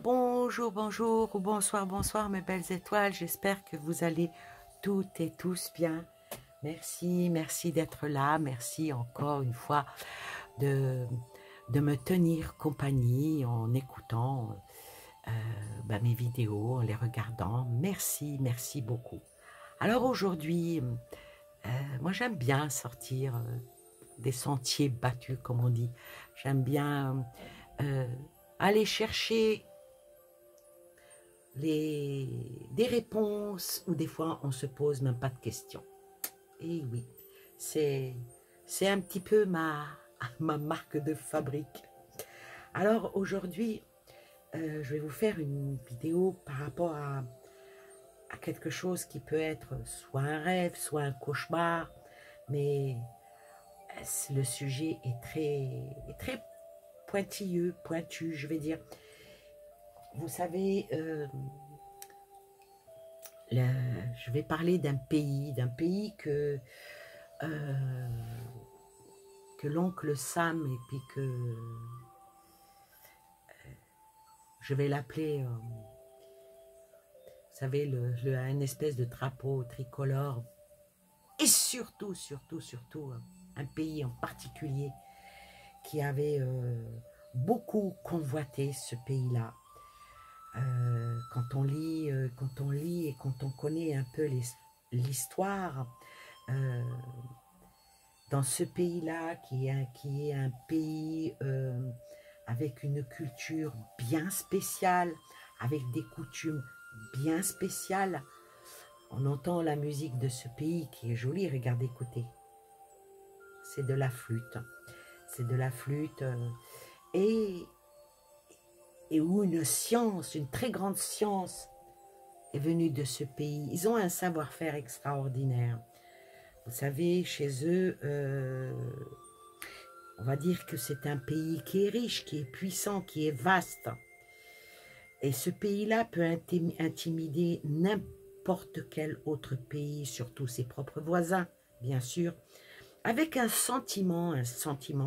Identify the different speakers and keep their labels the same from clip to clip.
Speaker 1: Bonjour, bonjour ou bonsoir, bonsoir mes belles étoiles. J'espère que vous allez toutes et tous bien. Merci, merci d'être là. Merci encore une fois de, de me tenir compagnie en écoutant mes vidéos, en les regardant. Merci, merci beaucoup. Alors aujourd'hui, moi j'aime bien sortir des sentiers battus, comme on dit. J'aime bien aller chercher des réponses où des fois on se pose même pas de questions. Et oui, c'est un petit peu ma marque de fabrique. Alors aujourd'hui, je vais vous faire une vidéo par rapport à quelque chose qui peut être soit un rêve, soit un cauchemar, mais le sujet est très pointilleux, pointu, je vais dire. Vous savez, je vais parler d'un pays que l'oncle Sam et puis que je vais l'appeler, vous savez, un espèce de drapeau tricolore, et surtout, un pays en particulier qui avait beaucoup convoité ce pays-là. Quand on lit et quand on connaît un peu l'histoire, dans ce pays-là, qui est un pays avec une culture bien spéciale, avec des coutumes bien spéciales, on entend la musique de ce pays qui est jolie, regardez, écoutez. C'est de la flûte. C'est de la flûte et où une science, une très grande science est venue de ce pays. Ils ont un savoir-faire extraordinaire. Vous savez, chez eux, on va dire que c'est un pays qui est riche, qui est puissant, qui est vaste. Et ce pays-là peut intimider n'importe quel autre pays, surtout ses propres voisins, bien sûr, avec un sentiment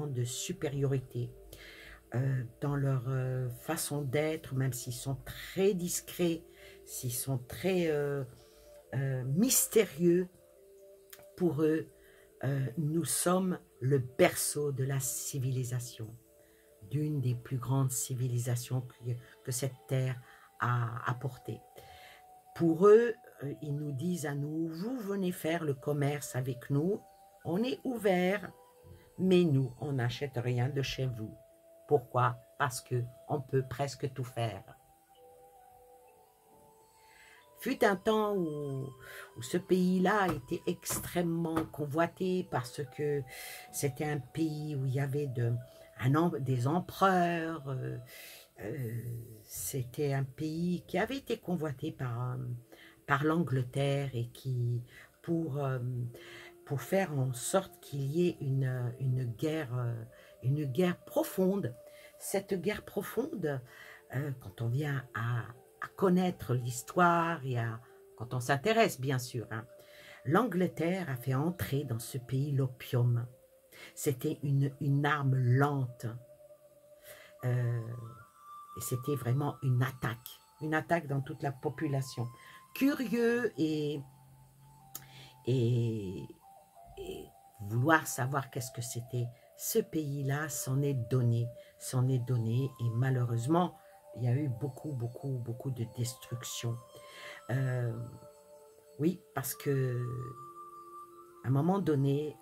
Speaker 1: de supériorité dans leur façon d'être, même s'ils sont très discrets, s'ils sont très mystérieux. Pour eux, nous sommes le berceau de la civilisation, d'une des plus grandes civilisations que cette terre a apportées. Pour eux, ils nous disent à nous, vous venez faire le commerce avec nous, on est ouvert, mais nous, on n'achète rien de chez vous. Pourquoi? Parce qu'on peut presque tout faire. Fut un temps où ce pays-là était extrêmement convoité parce que c'était un pays où il y avait des empereurs. C'était un pays qui avait été convoité par l'Angleterre et qui, pour faire en sorte qu'il y ait une guerre profonde. Cette guerre profonde, quand on vient à connaître l'histoire et quand on s'intéresse bien sûr, hein, l'Angleterre a fait entrer dans ce pays l'opium. C'était une arme lente et c'était vraiment une attaque dans toute la population. Curieux et vouloir savoir qu'est-ce que c'était, ce pays-là s'en est donné, et malheureusement, il y a eu beaucoup de destruction. Oui, parce que à un moment donné,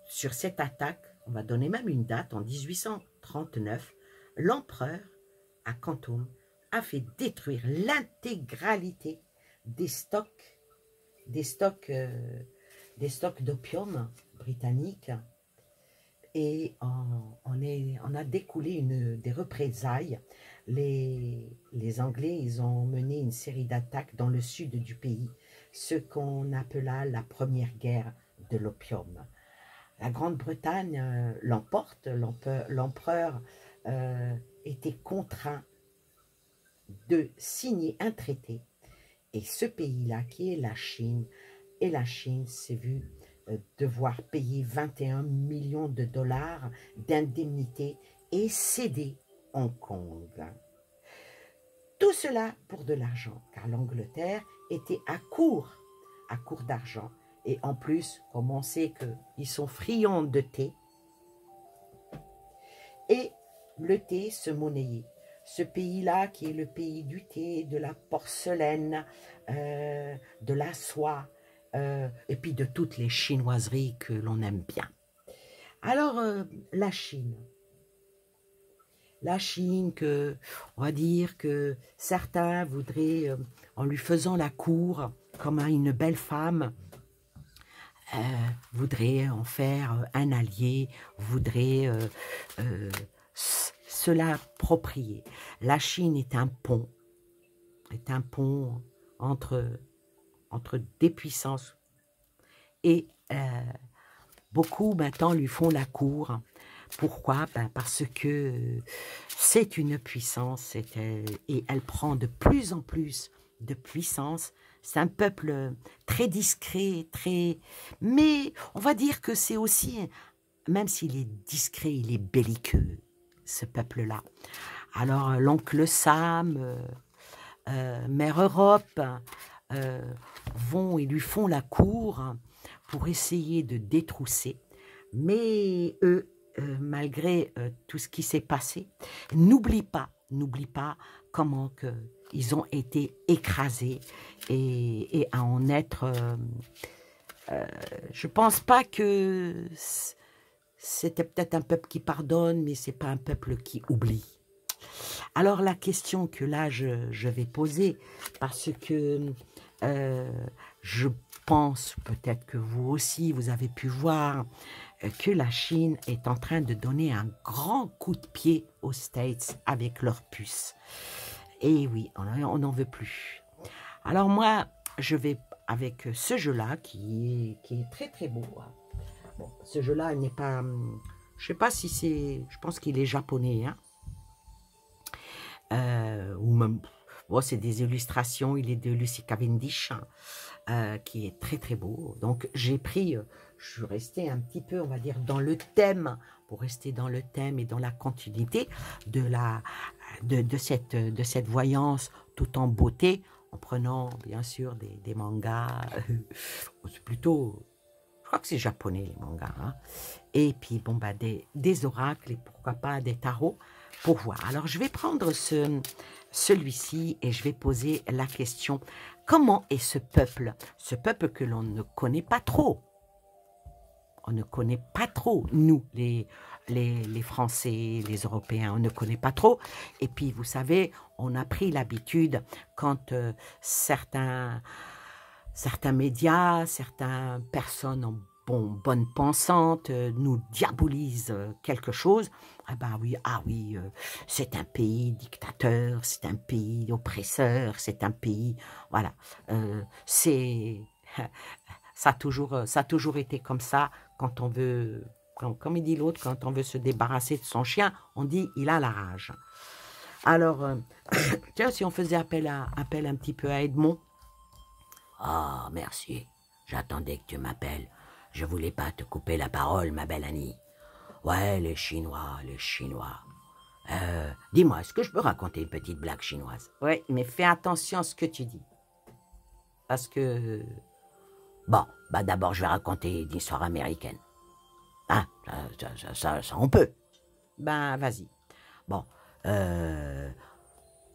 Speaker 1: sur cette attaque, on va donner même une date, en 1839, l'empereur, à Khartoum, a fait détruire l'intégralité des stocks d'opium britanniques, et on a découlé des représailles. Les Anglais, ils ont mené une série d'attaques dans le sud du pays, ce qu'on appela la première guerre de l'opium. La Grande-Bretagne l'emporte, l'empereur était contraint de signer un traité, et ce pays-là, qui est la Chine, s'est vu devoir payer 21 millions de dollars d'indemnité et céder Hong Kong. Tout cela pour de l'argent, car l'Angleterre était à court d'argent. Et en plus, comme on sait qu'ils sont friands de thé, et le thé se monnayait. Ce pays-là, qui est le pays du thé, de la porcelaine, de la soie, et puis de toutes les chinoiseries que l'on aime bien. Alors, la Chine, que, on va dire que certains voudraient, en lui faisant la cour, comme à une belle femme, voudraient en faire un allié, voudraient se l'approprier. La Chine est un pont entre des puissances. Et beaucoup maintenant lui font la cour. Pourquoi? Parce que c'est une puissance et elle prend de plus en plus de puissance. C'est un peuple très discret, mais on va dire que c'est aussi, même s'il est discret, il est belliqueux, ce peuple-là. Alors l'oncle Sam, Mère Europe, vont et lui font la cour pour essayer de détrousser. Mais eux, malgré tout ce qui s'est passé, n'oublie pas comment ils ont été écrasés et à en être... je pense pas que c'était peut-être un peuple qui pardonne, mais c'est pas un peuple qui oublie. Alors la question que là je vais poser, parce que je pense peut-être que vous aussi vous avez pu voir que la Chine est en train de donner un grand coup de pied aux States avec leurs puces. Et oui, on n'en veut plus. Alors moi, je vais avec ce jeu-là qui est très très beau. Bon, ce jeu-là n'est pas... Je sais pas si c'est... Je pense qu'il est japonais. Hein. Ou même... Bon, c'est des illustrations. Il est de Lucy Cavendish. Qui est très très beau. Donc j'ai pris, je suis restée un petit peu, on va dire, dans le thème, pour rester dans le thème et dans la continuité de cette voyance tout en beauté, en prenant bien sûr des mangas, c'est plutôt, je crois que c'est japonais les mangas, hein. Et puis bon bah des oracles et pourquoi pas des tarots pour voir. Alors je vais prendre celui-ci et je vais poser la question. Comment est ce peuple que l'on ne connaît pas trop? On ne connaît pas trop, nous, les Français, les Européens, on ne connaît pas trop. Et puis, vous savez, on a pris l'habitude, quand certains médias, certaines personnes bonnes pensantes nous diabolisent quelque chose, ah oui, c'est un pays dictateur, c'est un pays oppresseur, c'est un pays, voilà, ça a toujours été comme ça, quand on veut, comme il dit l'autre, quand on veut se débarrasser de son chien, on dit il a la rage. Alors, tiens, si on faisait appel un petit peu à Edmond. Ah, oh, merci, j'attendais que tu m'appelles. Je voulais pas te couper la parole, ma belle Annie. Ouais, les Chinois. Dis-moi, est-ce que je peux raconter une petite blague chinoise? Ouais, mais fais attention à ce que tu dis. Parce que... Bon, d'abord, je vais raconter une histoire américaine. Hein, ça, on peut. Vas-y. Bon,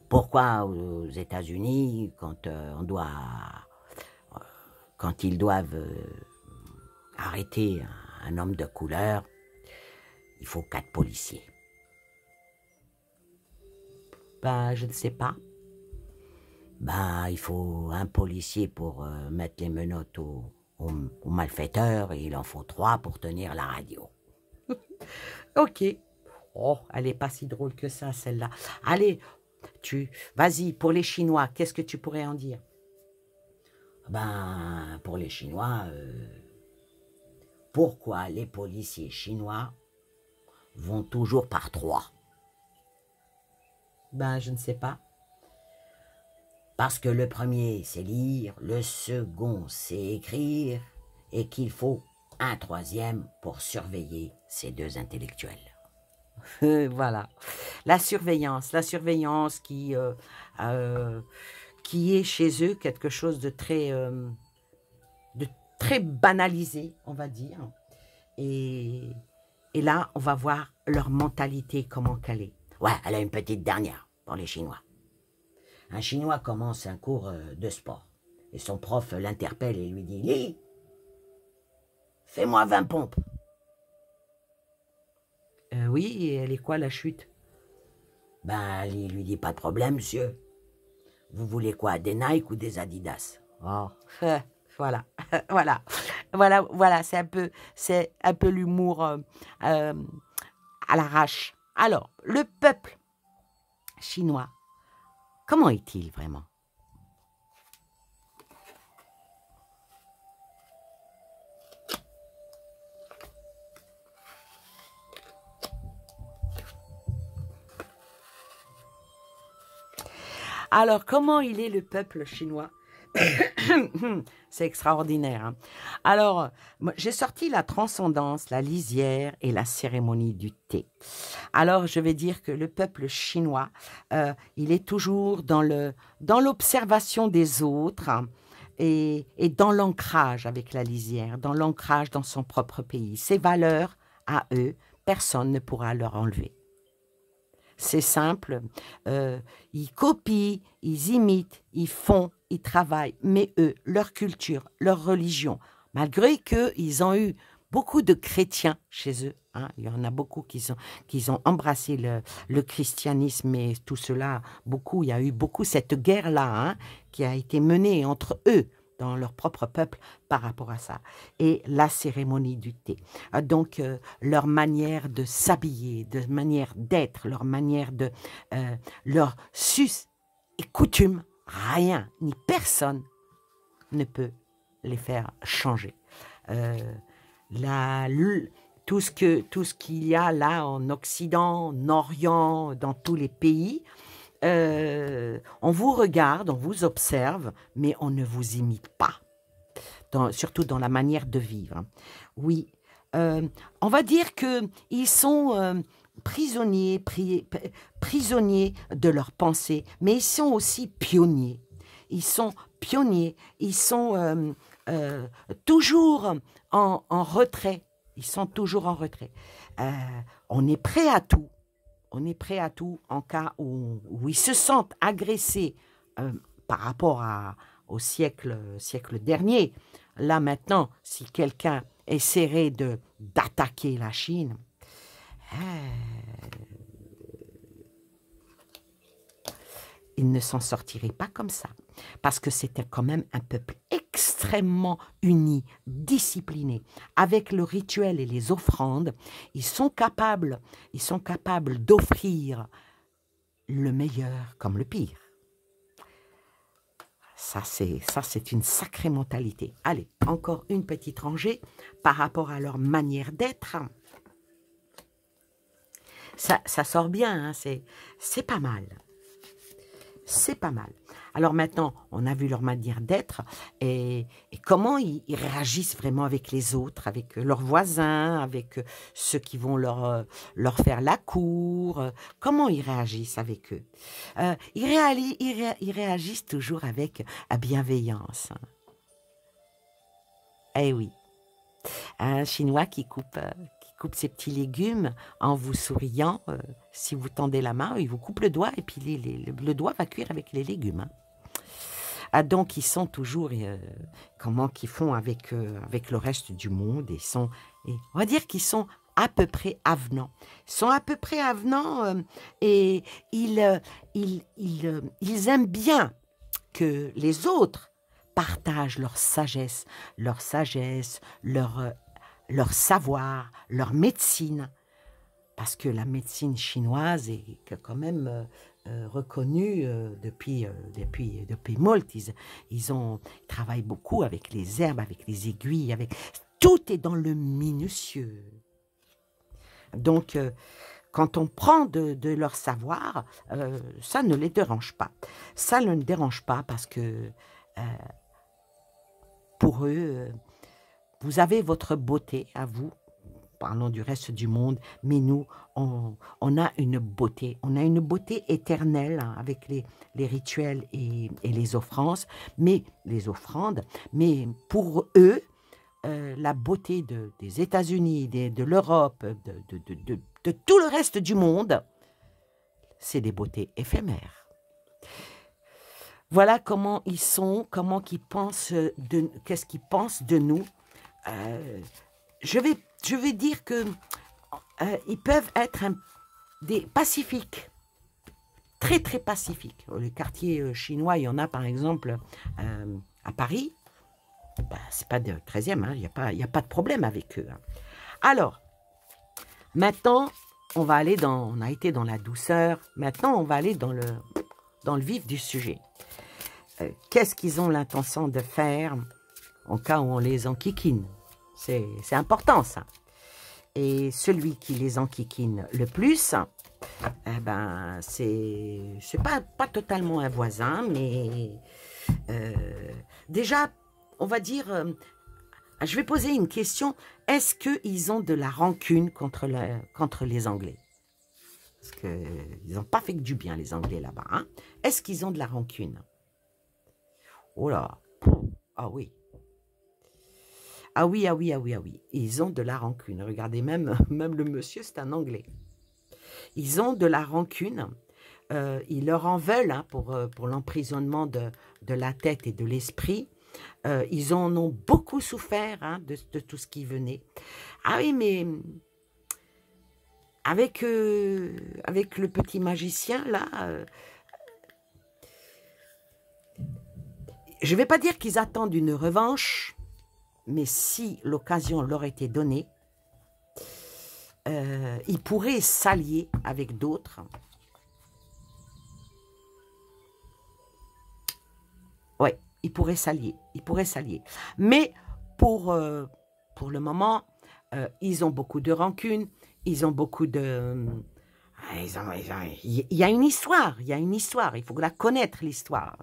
Speaker 1: pourquoi aux États-Unis, quand ils doivent arrêter un homme de couleur, il faut 4 policiers? Je ne sais pas. Il faut un policier pour mettre les menottes aux malfaiteurs et il en faut 3 pour tenir la radio. Ok. Oh, elle n'est pas si drôle que ça, celle-là. Allez, vas-y, pour les Chinois, qu'est-ce que tu pourrais en dire? Pour les Chinois, pourquoi les policiers chinois vont toujours par 3? Je ne sais pas. Parce que le premier, c'est lire, le second, c'est écrire, et qu'il faut un 3e pour surveiller ces 2 intellectuels. Voilà. La surveillance qui est chez eux quelque chose de très banalisé, on va dire. Et, et là, on va voir leur mentalité, comment qu'elle est. Ouais, elle a une petite dernière pour les Chinois. Un Chinois commence un cours de sport. Et son prof l'interpelle et lui dit « Li, fais-moi 20 pompes. » Oui, et elle est quoi la chute? Ben, Li lui dit « Pas de problème, monsieur. Vous voulez quoi, des Nike ou des Adidas ?» Oh, voilà, voilà, c'est un peu l'humour à l'arrache. Alors, le peuple chinois, comment est-il vraiment? Alors, comment il est le peuple chinois? C'est extraordinaire. Hein. Alors, j'ai sorti la transcendance, la lisière et la cérémonie du thé. Alors, je vais dire que le peuple chinois, il est toujours dans l'observation des autres hein, et dans l'ancrage avec la lisière, dans l'ancrage dans son propre pays. Ses valeurs, à eux, personne ne pourra leur enlever. C'est simple, ils copient, ils imitent, ils font, ils travaillent, mais eux, leur culture, leur religion, malgré qu'ils ont eu beaucoup de chrétiens chez eux, hein, il y en a beaucoup qui ont embrassé le christianisme et tout cela, beaucoup, il y a eu beaucoup cette guerre-là hein, qui a été menée entre eux, dans leur propre peuple par rapport à ça. Et la cérémonie du thé. Donc, leur manière de s'habiller, de manière d'être, leur manière de... leur sus et coutume, rien, ni personne ne peut les faire changer. La, tout ce qu'il y a là en Occident, en Orient, dans tous les pays, on vous regarde, on vous observe, mais on ne vous imite pas, surtout dans la manière de vivre. Oui, on va dire qu'ils sont prisonniers de leurs pensées, mais ils sont aussi pionniers. Ils sont pionniers, ils sont toujours en retrait. Ils sont toujours en retrait. On est prêt à tout. On est prêt à tout en cas où ils se sentent agressés par rapport au siècle dernier. Là maintenant, si quelqu'un essaierait d'attaquer la Chine, il ne s'en sortirait pas comme ça. Parce que c'était quand même un peuple extrêmement uni, discipliné. Avec le rituel et les offrandes, ils sont capables d'offrir le meilleur comme le pire. Ça, c'est une sacrée mentalité. Allez, encore une petite rangée par rapport à leur manière d'être. Ça sort bien, hein, c'est pas mal. C'est pas mal. Alors maintenant, on a vu leur manière d'être et comment ils réagissent vraiment avec les autres, avec leurs voisins, avec ceux qui vont leur faire la cour. Comment ils réagissent avec eux. Ils réagissent toujours avec bienveillance. Eh oui. Un Chinois qui coupe ses petits légumes en vous souriant. Si vous tendez la main, il vous coupe le doigt et puis le doigt va cuire avec les légumes. Hein. Ah, donc, ils sont toujours, comment qu'ils font avec le reste du monde. On va dire qu'ils sont à peu près avenants. Ils sont à peu près avenants et ils aiment bien que les autres partagent leur sagesse, leur savoir, leur médecine, parce que la médecine chinoise est quand même reconnue depuis molt. Ils travaillent beaucoup avec les herbes, avec les aiguilles, tout est dans le minutieux. Donc, quand on prend de leur savoir, ça ne les dérange pas. Ça ne les dérange pas parce que pour eux, vous avez votre beauté à vous, parlons du reste du monde, mais nous, on a une beauté. On a une beauté éternelle hein, avec les rituels et les offrandes, mais pour eux, la beauté des États-Unis, de l'Europe, de tout le reste du monde, c'est des beautés éphémères. Voilà comment ils sont, comment ils pensent, qu'est-ce qu'ils pensent de nous. Je vais dire que ils peuvent être des pacifiques, très très pacifiques. Les quartiers chinois, il y en a par exemple à Paris. Ben, c'est pas de 13e, hein, il n'y a pas de problème avec eux. Hein. Alors, maintenant, on a été dans la douceur, maintenant on va aller dans le vif du sujet. Qu'est-ce qu'ils ont l'intention de faire en cas où on les enquiquine? C'est important ça. Et celui qui les enquiquine le plus, eh ben, c'est pas totalement un voisin, mais déjà, on va dire, je vais poser une question, est-ce qu'ils ont de la rancune contre les Anglais? Parce qu'ils n'ont pas fait que du bien, les Anglais, là-bas. Hein? Est-ce qu'ils ont de la rancune? Oh là, ah oui. Ah oui, ah oui, ah oui, ah oui. Ils ont de la rancune. Regardez, même le monsieur, c'est un Anglais. Ils ont de la rancune. Ils leur en veulent hein, pour l'emprisonnement de la tête et de l'esprit. Ils en ont beaucoup souffert hein, de tout ce qui venait. Ah oui, mais avec le petit magicien, là, je ne vais pas dire qu'ils attendent une revanche, mais si l'occasion leur était donnée, ils pourraient s'allier avec d'autres. Oui, ils pourraient s'allier. Mais pour le moment, ils ont beaucoup de rancune, ils ont beaucoup de... Il y a une histoire, il faut la connaître, l'histoire.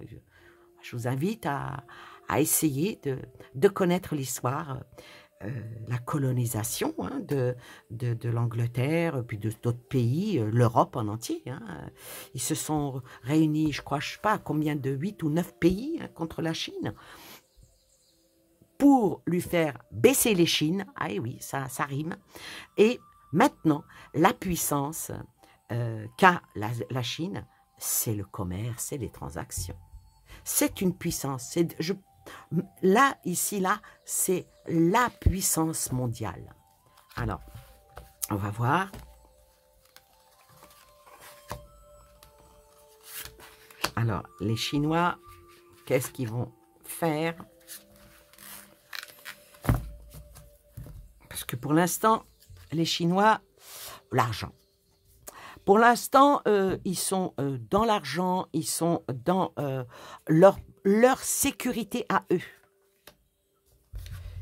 Speaker 1: Je vous invite à essayer de connaître l'histoire, la colonisation hein, de l'Angleterre, puis d'autres pays, l'Europe en entier. Hein. Ils se sont réunis, je sais pas combien de 8 ou 9 pays hein, contre la Chine pour lui faire baisser les Chines. Ah oui, ça rime. Et maintenant, la puissance qu'a la Chine, c'est le commerce, c'est les transactions. C'est une puissance. Là, c'est la puissance mondiale. Alors, on va voir. Alors, les Chinois, qu'est-ce qu'ils vont faire? Parce que pour l'instant, les Chinois, l'argent. Pour l'instant, ils sont dans l'argent, ils sont dans leur sécurité à eux.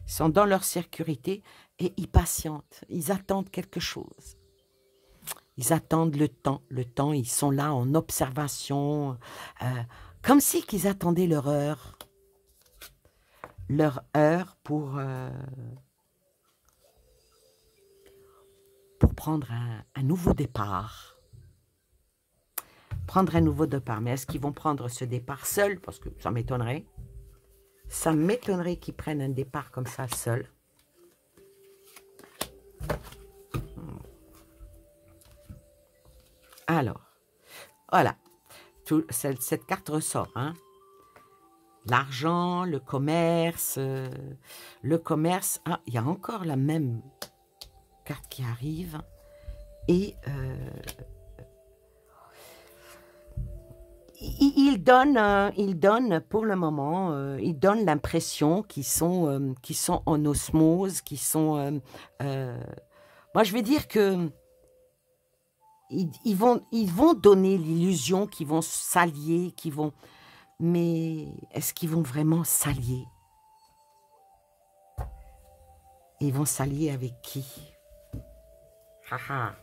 Speaker 1: Ils sont dans leur sécurité et ils patientent, ils attendent quelque chose. Ils attendent le temps, ils sont là en observation, comme si qu'ils attendaient leur pour prendre un nouveau départ. Mais est-ce qu'ils vont prendre ce départ seuls? Parce que ça m'étonnerait. Ça m'étonnerait qu'ils prennent un départ comme ça seuls. Alors, voilà. Cette carte ressort. Hein. L'argent, le commerce. Ah, il y a encore la même carte qui arrive. Et... il donne pour le moment, il donne l'impression qu'ils sont en osmose, qu'ils sont... moi, je vais dire que ils vont donner l'illusion qu'ils vont s'allier, mais est-ce qu'ils vont vraiment s'allier? Ils vont s'allier avec qui? Haha.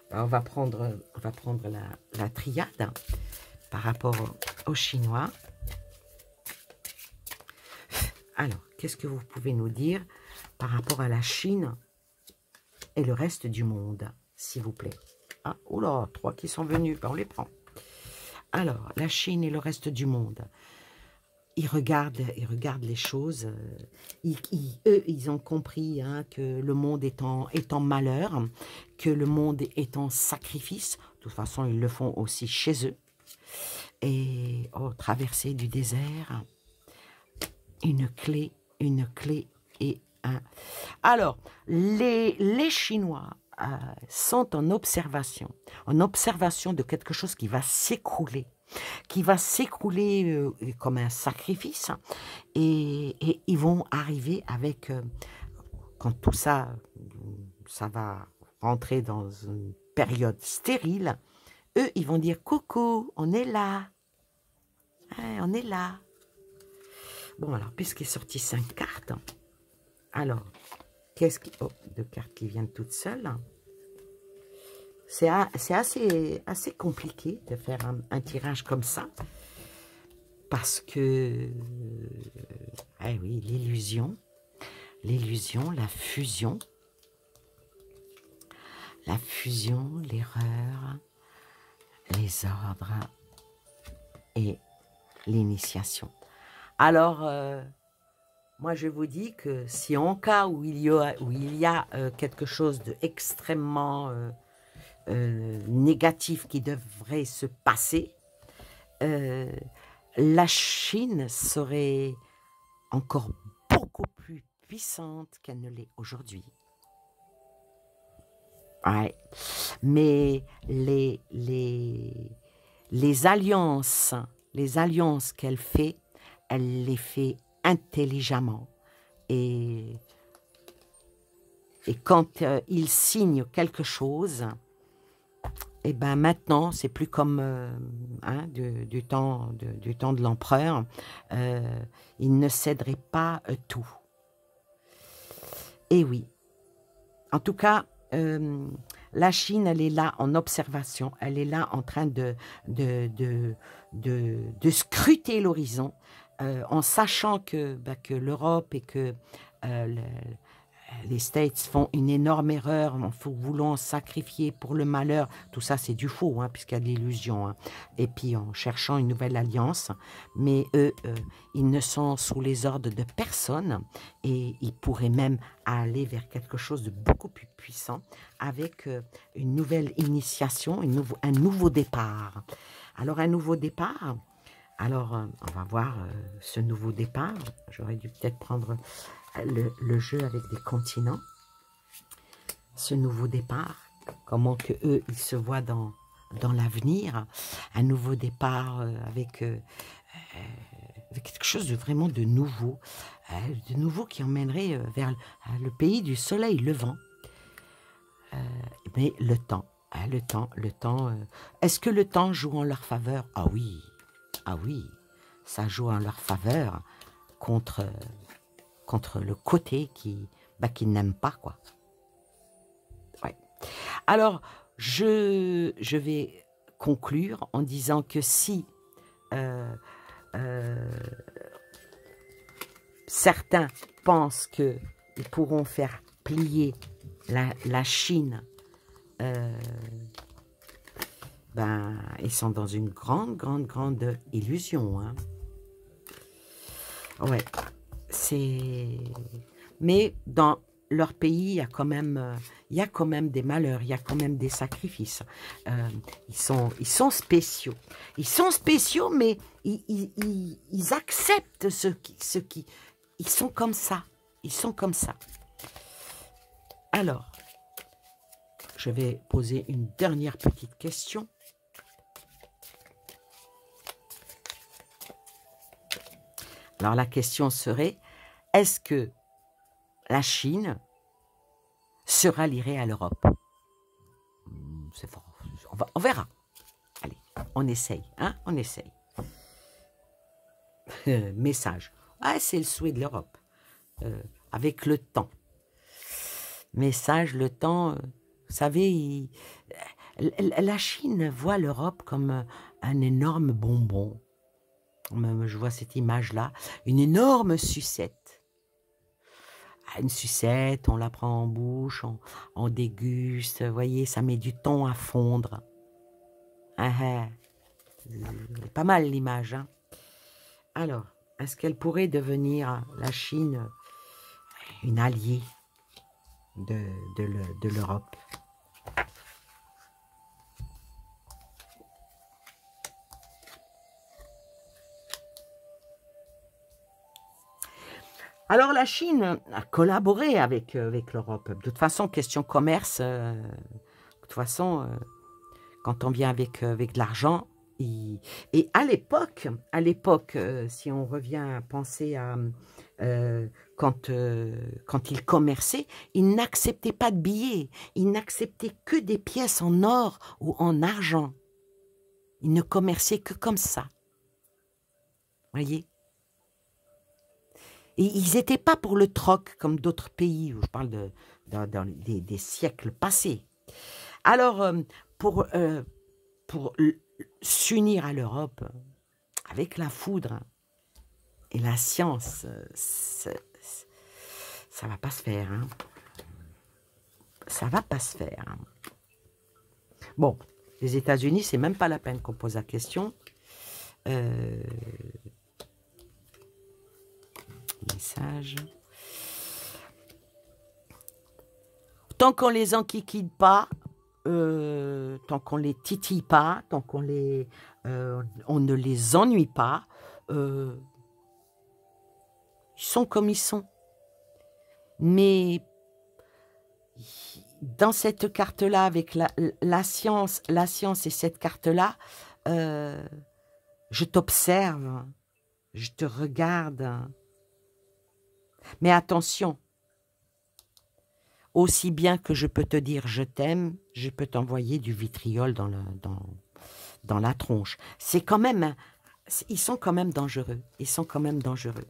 Speaker 1: On va prendre la triade hein, par rapport aux Chinois. Alors, qu'est-ce que vous pouvez nous dire par rapport à la Chine et le reste du monde, s'il vous plaît. Ah, oula, 3 qui sont venus, ben on les prend. Alors, la Chine et le reste du monde. Ils regardent les choses. Eux, ils ont compris hein, que le monde est en malheur, que le monde est en sacrifice. De toute façon, ils le font aussi chez eux. Et traversée du désert, une clé et un... Alors, les Chinois sont en observation de quelque chose qui va s'écrouler comme un sacrifice, et ils vont arriver avec, quand tout ça, ça va rentrer dans une période stérile, eux, ils vont dire « Coucou, on est là, hein, on est là ». Bon, alors, puisqu'il est sorti 5 cartes, alors, qu'est-ce qui... Oh, 2 cartes qui viennent toutes seules. C'est assez compliqué de faire un tirage comme ça. Parce que... eh oui, l'illusion, la fusion, l'erreur, les ordres et l'initiation. Alors, moi je vous dis que si en cas où il y a quelque chose d'extrêmement négatif qui devrait se passer, la Chine serait encore beaucoup plus puissante qu'elle ne l'est aujourd'hui. Ouais. Mais les alliances qu'elle fait, elle les fait intelligemment. Et quand il signe quelque chose, et ben maintenant, c'est plus comme du temps de l'empereur, il ne céderait pas tout. Et oui, en tout cas, la Chine, elle est là en observation, elle est là en train de scruter l'horizon, en sachant que l'Europe et que les States font une énorme erreur en voulant sacrifier pour le malheur. Tout ça, c'est du faux, hein, puisqu'il y a de l'illusion. Hein. Et puis, en cherchant une nouvelle alliance. Mais eux, ils ne sont sous les ordres de personne. Et ils pourraient même aller vers quelque chose de beaucoup plus puissant avec une nouvelle initiation, un nouveau départ. Alors, un nouveau départ... Alors, on va voir ce nouveau départ. J'aurais dû peut-être prendre le jeu avec des continents. Ce nouveau départ, comment que eux, ils se voient dans l'avenir. Un nouveau départ avec quelque chose de vraiment de nouveau qui emmènerait vers le pays du soleil levant. Mais le temps. Est-ce que le temps joue en leur faveur? Ah oui. Ah oui, ça joue en leur faveur contre le côté qui n'aime pas, quoi. Ouais. Alors, je vais conclure en disant que si certains pensent qu'ils pourront faire plier la Chine, ils sont dans une grande illusion. Hein. Ouais, mais dans leur pays, il y a quand même des malheurs, il y a quand même des sacrifices. Ils sont spéciaux. Ils sont spéciaux, mais ils acceptent ce qui... Ils sont comme ça. Ils sont comme ça. Alors, je vais poser une dernière petite question. Alors la question serait, est-ce que la Chine se rallierait à l'Europe? C'est fort. On verra. Allez, on essaye. Hein, on essaye. Message. Ah, c'est le souhait de l'Europe. Avec le temps. Message, le temps. Vous savez, la Chine voit l'Europe comme un énorme bonbon. Je vois cette image-là, une énorme sucette. Une sucette, on la prend en bouche, on déguste, vous voyez, ça met du temps à fondre. Ah, ah. Pas mal l'image. Hein. Alors, est-ce qu'elle pourrait devenir, la Chine, une alliée de l'Europe? Alors la Chine a collaboré avec l'Europe. De toute façon, question commerce, de toute façon, quand on vient avec de l'argent, et à l'époque, si on revient à penser à quand ils commerçaient, ils n'acceptaient pas de billets, ils n'acceptaient que des pièces en or ou en argent. Ils ne commerçaient que comme ça. Voyez? Et ils n'étaient pas pour le troc comme d'autres pays, où je parle des siècles passés. Alors, pour s'unir à l'Europe, avec la foudre et la science, ça ne va pas se faire. Hein. Ça ne va pas se faire. Hein. Bon, les États-Unis, c'est même pas la peine qu'on pose la question. Message. Tant qu'on les enquiquine pas, tant qu'on les titille pas, tant qu'on on ne les ennuie pas, ils sont comme ils sont. Mais dans cette carte-là, avec la science et cette carte-là, je t'observe, je te regarde. Mais attention, aussi bien que je peux te dire je t'aime, je peux t'envoyer du vitriol dans la tronche. C'est quand même, ils sont quand même dangereux. Ils sont quand même dangereux.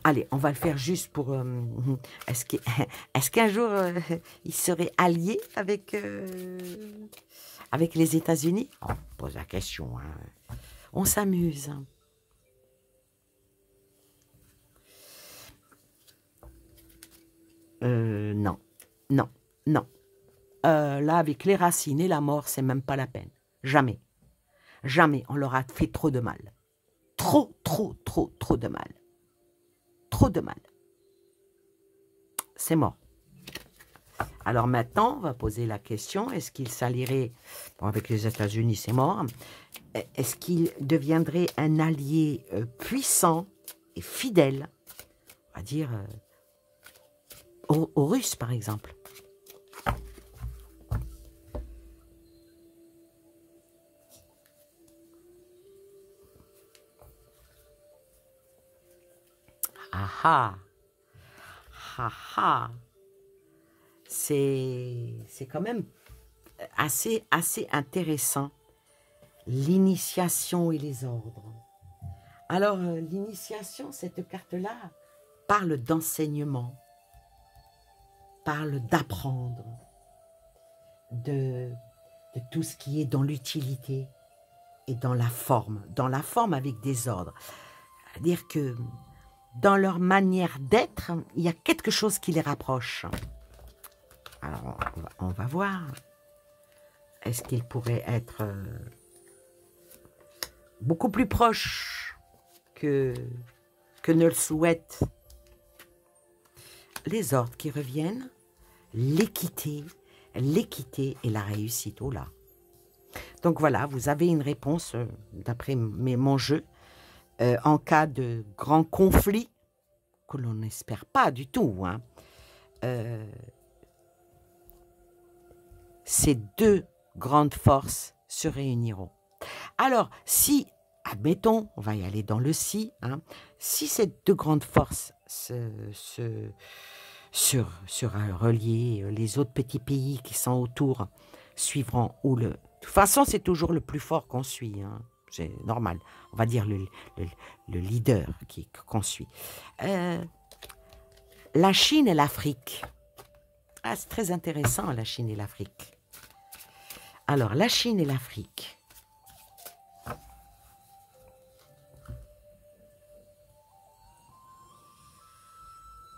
Speaker 1: Allez, on va le faire juste pour... Est-ce qu'un jour, ils seraient alliés avec les États-Unis? On pose la question. Hein. On s'amuse. Non, non, non. Là, avec les racines et la mort, c'est même pas la peine. Jamais. Jamais on leur a fait trop de mal. Trop de mal. Trop de mal. C'est mort. Alors maintenant, on va poser la question, est-ce qu'il s'allierait, bon, avec les États-Unis, c'est mort, est-ce qu'il deviendrait un allié puissant et fidèle, on va dire, aux Russes, par exemple? Ah ah, c'est quand même assez intéressant, l'initiation et les ordres. Alors, l'initiation, cette carte-là, parle d'enseignement, parle d'apprendre, de tout ce qui est dans l'utilité et dans la forme avec des ordres. C'est-à-dire que dans leur manière d'être, il y a quelque chose qui les rapproche. Alors, on va voir. Est-ce qu'ils pourraient être beaucoup plus proches que ne le souhaitent les ordres qui reviennent, l'équité et la réussite. Oh là. Donc voilà, vous avez une réponse d'après mon jeu. En cas de grand conflit, que l'on n'espère pas du tout, hein, ces deux grandes forces se réuniront. Alors, si, admettons, on va y aller dans le si, hein, si ces deux grandes forces se relier, les autres petits pays qui sont autour suivront, ou de toute façon, c'est toujours le plus fort qu'on suit, hein. C'est normal, on va dire le leader qu'on suit. La Chine et l'Afrique. Ah, c'est très intéressant, la Chine et l'Afrique. Alors, la Chine et l'Afrique.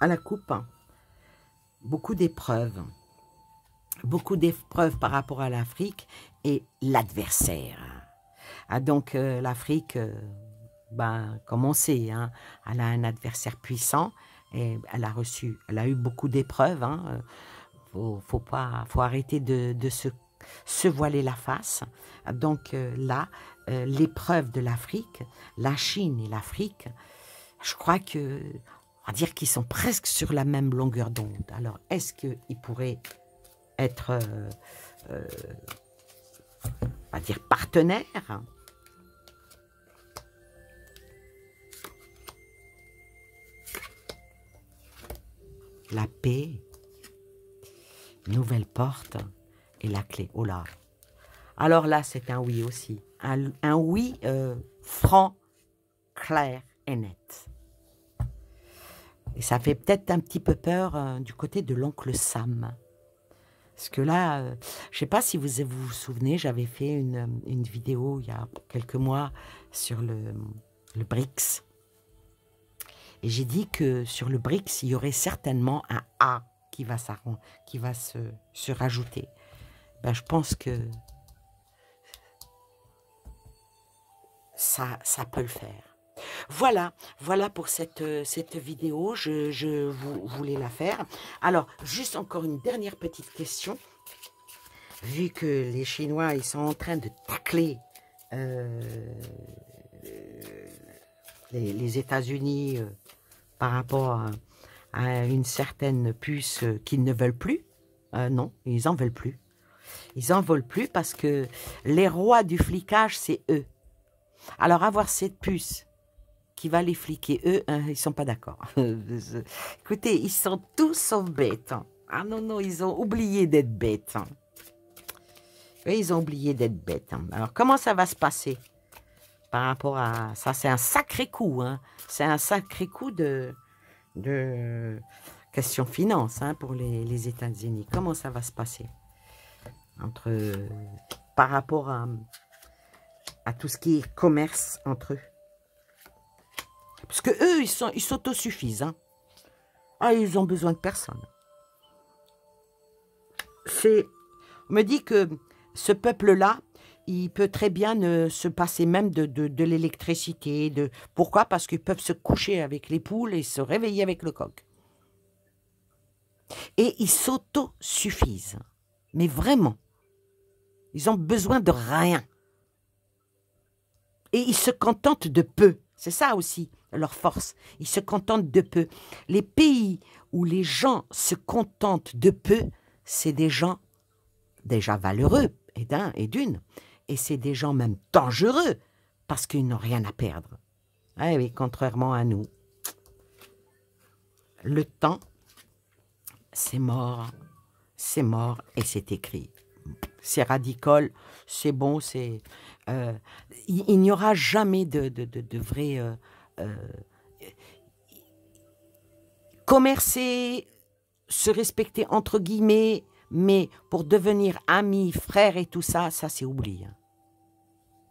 Speaker 1: à la coupe, beaucoup d'épreuves. Beaucoup d'épreuves par rapport à l'Afrique et l'adversaire. Ah, donc l'Afrique, ben, comme on sait, hein, elle a un adversaire puissant et elle a eu beaucoup d'épreuves. Hein. Faut arrêter de se voiler la face. Donc là, l'épreuve de l'Afrique, la Chine et l'Afrique, je crois que, on va dire qu'ils sont presque sur la même longueur d'onde. Alors, est-ce qu'ils pourraient être, on va dire, partenaires? La paix, nouvelle porte et la clé. Oh là. Alors là, c'est un oui aussi. Un oui franc, clair et net. Et ça fait peut-être un petit peu peur du côté de l'oncle Sam. Parce que là, je ne sais pas si vous vous souvenez, j'avais fait une vidéo il y a quelques mois sur le BRICS. Et j'ai dit que sur le BRICS, il y aurait certainement un A qui va se rajouter. Ben, je pense que ça peut le faire. Voilà pour cette vidéo, je voulais la faire. Alors, juste encore une dernière petite question. Vu que les Chinois, ils sont en train de tacler les États-Unis par rapport à une certaine puce qu'ils ne veulent plus, non, ils n'en veulent plus. Ils n'en veulent plus parce que les rois du flicage, c'est eux. Alors, avoir cette puce qui va les fliquer, eux, hein, ils ne sont pas d'accord. Écoutez, ils sont tous sauf bêtes. Hein. Ah non, non, ils ont oublié d'être bêtes. Hein. Oui, ils ont oublié d'être bêtes. Hein. Alors, comment ça va se passer par rapport à ça? C'est un sacré coup. Hein. C'est un sacré coup de question finance hein, pour les États-Unis. Comment ça va se passer par rapport à tout ce qui est commerce entre eux? Parce que eux, ils s'autosuffisent. Hein. Ah, ils ont besoin de personne. On me dit que ce peuple-là, il peut très bien se passer même de l'électricité. Pourquoi? Parce qu'ils peuvent se coucher avec les poules et se réveiller avec le coq. Et ils s'autosuffisent. Mais vraiment. Ils ont besoin de rien. Et ils se contentent de peu. C'est ça aussi, leur force. Ils se contentent de peu. Les pays où les gens se contentent de peu, c'est des gens déjà valeureux, et d'un et d'une. Et c'est des gens même dangereux, parce qu'ils n'ont rien à perdre. Ah oui, contrairement à nous. Le temps, c'est mort et c'est écrit. C'est radical, c'est bon, c'est... il n'y aura jamais de vrai... commercer, se respecter entre guillemets, mais pour devenir amis, frères et tout ça, ça c'est oublié.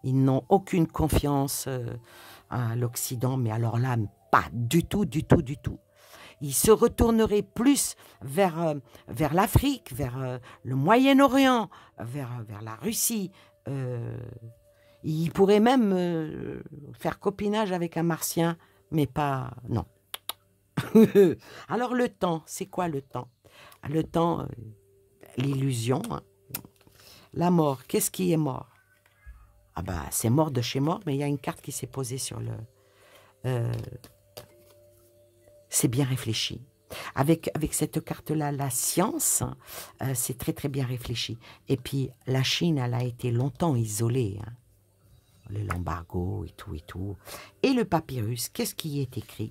Speaker 1: Ils n'ont aucune confiance à l'Occident, mais alors là, pas du tout, du tout, du tout. Ils se retourneraient plus vers l'Afrique, vers le Moyen-Orient, vers la Russie. Ils pourraient même faire copinage avec un Martien, mais pas... Non. Alors le temps, c'est quoi le temps? Le temps, l'illusion. Hein. La mort, qu'est-ce qui est mort? Ah bah, c'est mort de chez mort, mais il y a une carte qui s'est posée sur le... c'est bien réfléchi. Avec cette carte-là, la science, c'est très très bien réfléchi. Et puis, la Chine, elle a été longtemps isolée. Hein. L'embargo et tout et tout. Et le papyrus, qu'est-ce qui est écrit?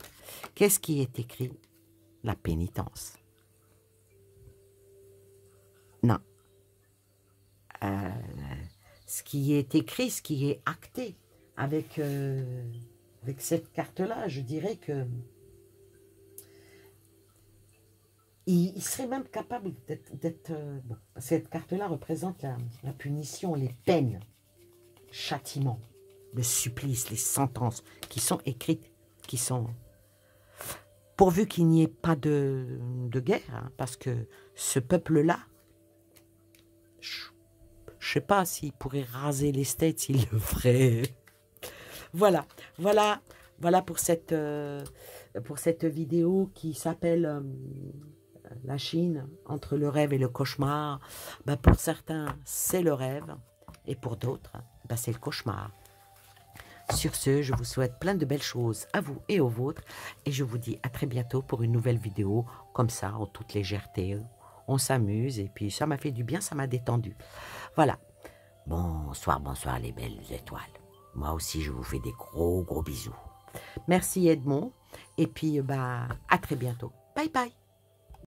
Speaker 1: Qu'est-ce qui est écrit? La pénitence. Non. Ce qui est écrit, ce qui est acté avec cette carte-là, je dirais que il serait même capable d'être... bon, cette carte-là représente la punition, les peines, châtiments, le supplice, les sentences qui sont écrites, qui sont... pourvu qu'il n'y ait pas de guerre, hein, parce que ce peuple-là, je ne sais pas s'il pourrait raser les States, s'il le ferait. Voilà, voilà pour cette vidéo qui s'appelle La Chine, entre le rêve et le cauchemar. Ben, pour certains, c'est le rêve, et pour d'autres, ben, c'est le cauchemar. Sur ce, je vous souhaite plein de belles choses à vous et aux vôtres, et je vous dis à très bientôt pour une nouvelle vidéo, comme ça, en toute légèreté. On s'amuse, et puis ça m'a fait du bien, ça m'a détendu. Voilà. Bonsoir, bonsoir les belles étoiles. Moi aussi, je vous fais des gros bisous. Merci Edmond, et puis bah, à très bientôt. Bye bye.